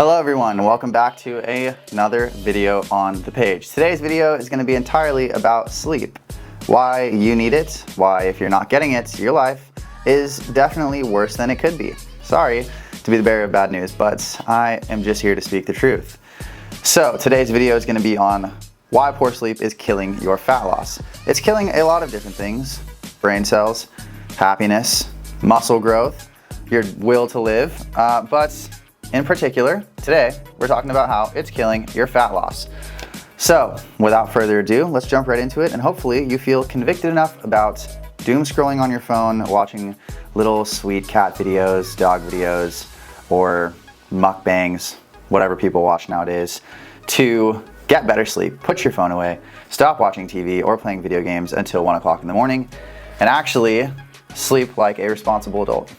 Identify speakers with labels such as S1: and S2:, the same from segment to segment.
S1: Hello everyone, welcome back to another video on the page. Today's video is going to be entirely about sleep. Why you need it, why if you're not getting it, your life is definitely worse than it could be. Sorry to be the bearer of bad news, but I am just here to speak the truth. So today's video is going to be on why poor sleep is killing your fat loss. It's killing a lot of different things: brain cells, happiness, muscle growth, your will to live, but in particular, today, we're talking about how it's killing your fat loss. So, without further ado, let's jump right into it, and hopefully you feel convicted enough about doom scrolling on your phone, watching little sweet cat videos, dog videos, or mukbangs, whatever people watch nowadays, to get better sleep, put your phone away, stop watching TV or playing video games until 1 o'clock in the morning, and actually sleep like a responsible adult.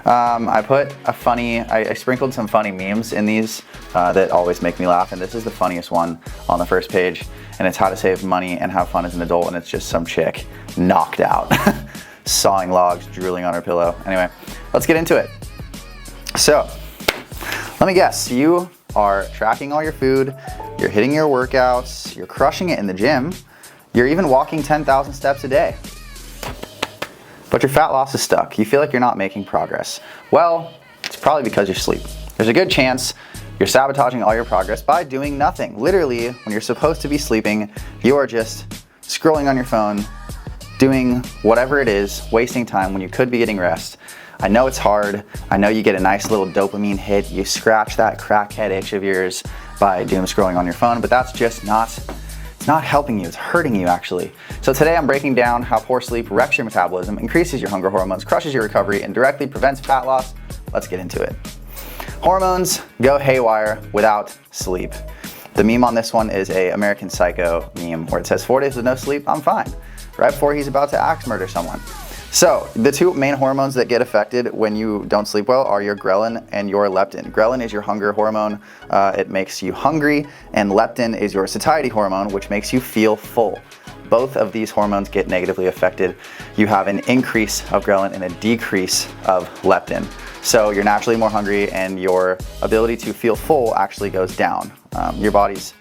S1: I sprinkled some funny memes in these that always make me laugh, and this is the funniest one on the first page, and it's how to save money and have fun as an adult, and it's just some chick knocked out, sawing logs, drooling on her pillow. Anyway, let's get into it. So, let me guess, you are tracking all your food, you're hitting your workouts, you're crushing it in the gym, you're even walking 10,000 steps a day. But your fat loss is stuck. You feel like you're not making progress. Well, it's probably because you sleep. There's a good chance you're sabotaging all your progress by doing nothing. Literally, when you're supposed to be sleeping, you are just scrolling on your phone, doing whatever it is, wasting time when you could be getting rest. I know it's hard. I know you get a nice little dopamine hit. You scratch that crackhead itch of yours by doom scrolling on your phone, but that's just it's not helping you, it's hurting you actually. So today I'm breaking down how poor sleep wrecks your metabolism, increases your hunger hormones, crushes your recovery, and directly prevents fat loss. Let's get into it. Hormones go haywire without sleep. The meme on this one is a American Psycho meme where it says 4 days with no sleep, I'm fine. Right before he's about to axe murder someone. So the two main hormones that get affected when you don't sleep well are your ghrelin and your leptin. Ghrelin is your hunger hormone, it makes you hungry, and leptin is your satiety hormone, which makes you feel full. Both of these hormones get negatively affected. You have an increase of ghrelin and a decrease of leptin. So you're naturally more hungry and your ability to feel full actually goes down. Your body's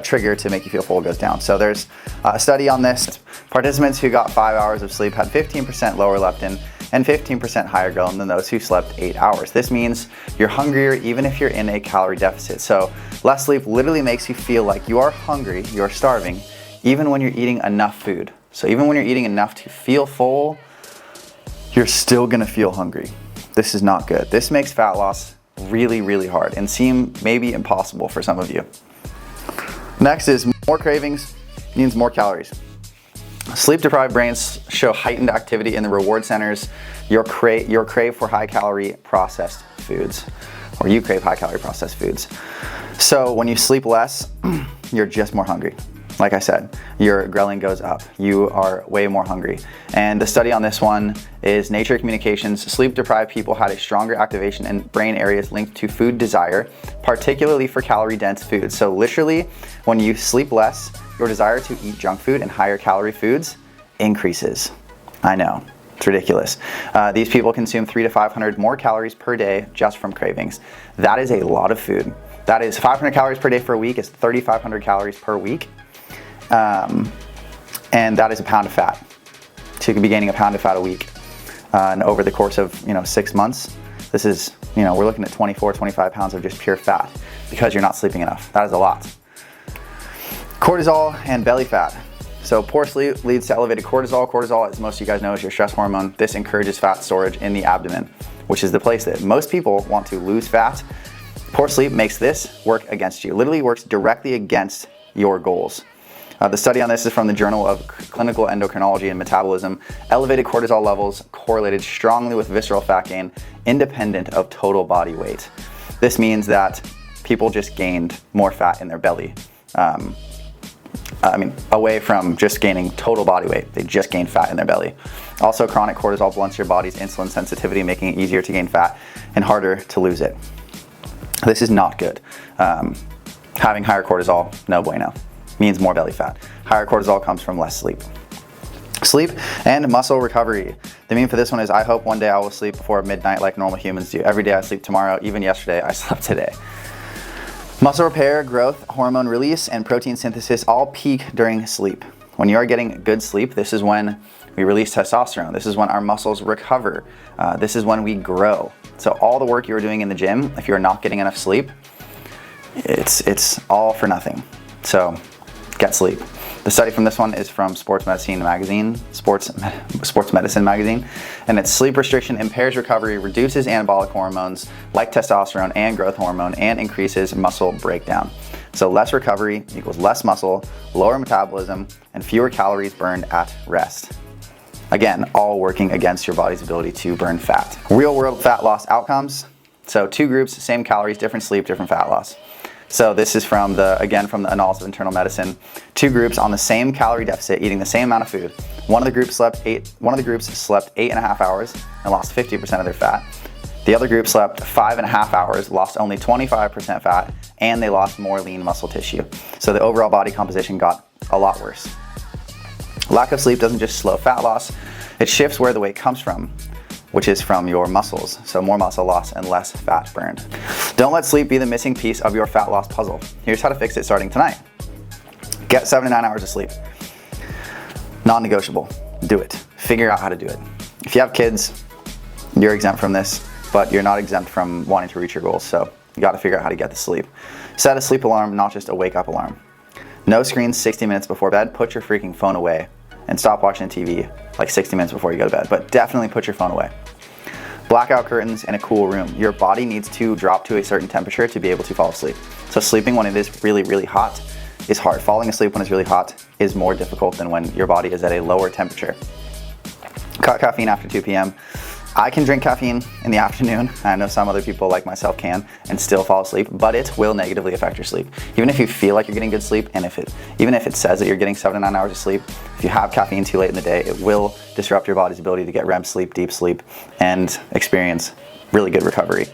S1: trigger to make you feel full goes down. So there's a study on this. Participants who got 5 hours of sleep had 15% lower leptin and 15% higher ghrelin than those who slept 8 hours. This means you're hungrier even if you're in a calorie deficit. So less sleep literally makes you feel like you are hungry, you're starving, even when you're eating enough food. So even when you're eating enough to feel full, you're still gonna feel hungry. This is not good. This makes fat loss really, really hard and seem maybe impossible for some of you. Next is more cravings means more calories. Sleep-deprived brains show heightened activity in the reward centers. Your crave for high-calorie processed foods, or you crave high-calorie processed foods. So when you sleep less, you're just more hungry. Like I said, your ghrelin goes up. You are way more hungry. And the study on this one is Nature Communications. Sleep-deprived people had a stronger activation in brain areas linked to food desire, particularly for calorie-dense foods. So literally, when you sleep less, your desire to eat junk food and higher calorie foods increases. I know, it's ridiculous. These people consume 300 to 500 more calories per day just from cravings. That is a lot of food. That is 500 calories per day for a week is 3,500 calories per week. And that is a pound of fat. So you could be gaining a pound of fat a week. And over the course of 6 months, this is, we're looking at 24, 25 pounds of just pure fat because you're not sleeping enough. That is a lot. Cortisol and belly fat. So poor sleep leads to elevated cortisol. Cortisol, as most of you guys know, is your stress hormone. This encourages fat storage in the abdomen, which is the place that most people want to lose fat. Poor sleep makes this work against you. Literally works directly against your goals. The study on this is from the Journal of Clinical Endocrinology and Metabolism. Elevated cortisol levels correlated strongly with visceral fat gain, independent of total body weight. This means that people just gained more fat in their belly. Away from just gaining total body weight, they just gained fat in their belly. Also, chronic cortisol blunts your body's insulin sensitivity, making it easier to gain fat and harder to lose it. This is not good. Having higher cortisol, no bueno. Means more belly fat. Higher cortisol comes from less sleep. Sleep and muscle recovery. The meme for this one is, I hope one day I will sleep before midnight like normal humans do. Every day I sleep tomorrow, even yesterday I slept today. Muscle repair, growth, hormone release, and protein synthesis all peak during sleep. When you are getting good sleep, this is when we release testosterone. This is when our muscles recover. This is when we grow. So all the work you're doing in the gym, if you're not getting enough sleep, it's all for nothing. So get sleep. The study from this one is from Sports Medicine Magazine, and it's sleep restriction impairs recovery, reduces anabolic hormones like testosterone and growth hormone, and increases muscle breakdown. So less recovery equals less muscle, lower metabolism, and fewer calories burned at rest. Again, all working against your body's ability to burn fat. Real world fat loss outcomes. So 2 groups, same calories, different sleep, different fat loss. So this is from the Annals of Internal Medicine. 2 groups on the same calorie deficit, eating the same amount of food. One of the groups slept 8.5 hours and lost 50% of their fat. The other group slept 5.5 hours, lost only 25% fat, and they lost more lean muscle tissue. So the overall body composition got a lot worse. Lack of sleep doesn't just slow fat loss, it shifts where the weight comes from, which is from your muscles. So more muscle loss and less fat burned. Don't let sleep be the missing piece of your fat loss puzzle. Here's how to fix it starting tonight. Get 7 to 9 hours of sleep. Non-negotiable. Do it. Figure out how to do it. If you have kids, you're exempt from this, but you're not exempt from wanting to reach your goals. So you got to figure out how to get the sleep. Set a sleep alarm, not just a wake up alarm. No screens 60 minutes before bed. Put your freaking phone away and stop watching TV like 60 minutes before you go to bed, but definitely put your phone away. Blackout curtains in a cool room. Your body needs to drop to a certain temperature to be able to fall asleep. So sleeping when it is really, really hot is hard. Falling asleep when it's really hot is more difficult than when your body is at a lower temperature. Cut caffeine after 2 p.m. I can drink caffeine in the afternoon. I know some other people like myself can and still fall asleep, but it will negatively affect your sleep. Even if you feel like you're getting good sleep, and even if it says that you're getting 7 to 9 hours of sleep, if you have caffeine too late in the day, it will disrupt your body's ability to get REM sleep, deep sleep, and experience really good recovery.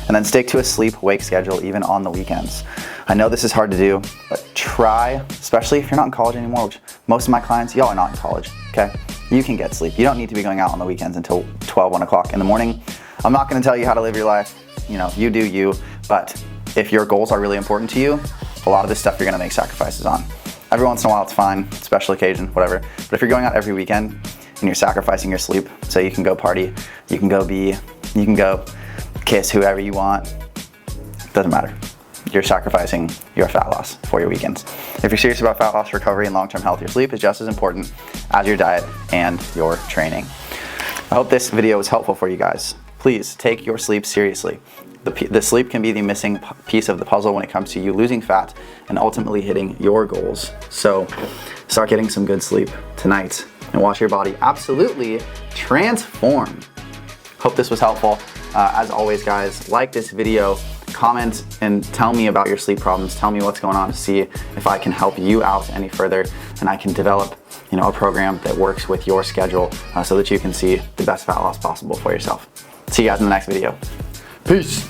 S1: And then stick to a sleep-wake schedule even on the weekends. I know this is hard to do, but try, especially if you're not in college anymore, which most of my clients, y'all are not in college, okay? You can get sleep. You don't need to be going out on the weekends until 12, 1 o'clock in the morning. I'm not gonna tell you how to live your life. You know, you do you, but if your goals are really important to you, a lot of this stuff you're gonna make sacrifices on. Every once in a while it's fine, special occasion, whatever. But if you're going out every weekend and you're sacrificing your sleep so you can go party, you can go kiss whoever you want, doesn't matter. You're sacrificing your fat loss for your weekends. If you're serious about fat loss, recovery, and long-term health, your sleep is just as important as your diet and your training. I hope this video was helpful for you guys. Please take your sleep seriously. The sleep can be the missing piece of the puzzle when it comes to you losing fat and ultimately hitting your goals. So start getting some good sleep tonight and watch your body absolutely transform. Hope this was helpful. As always, guys, like this video, comment and tell me about your sleep problems. Tell me what's going on to see if I can help you out any further, and I can develop, a program that works with your schedule so that you can see the best fat loss possible for yourself. See you guys in the next video. Peace.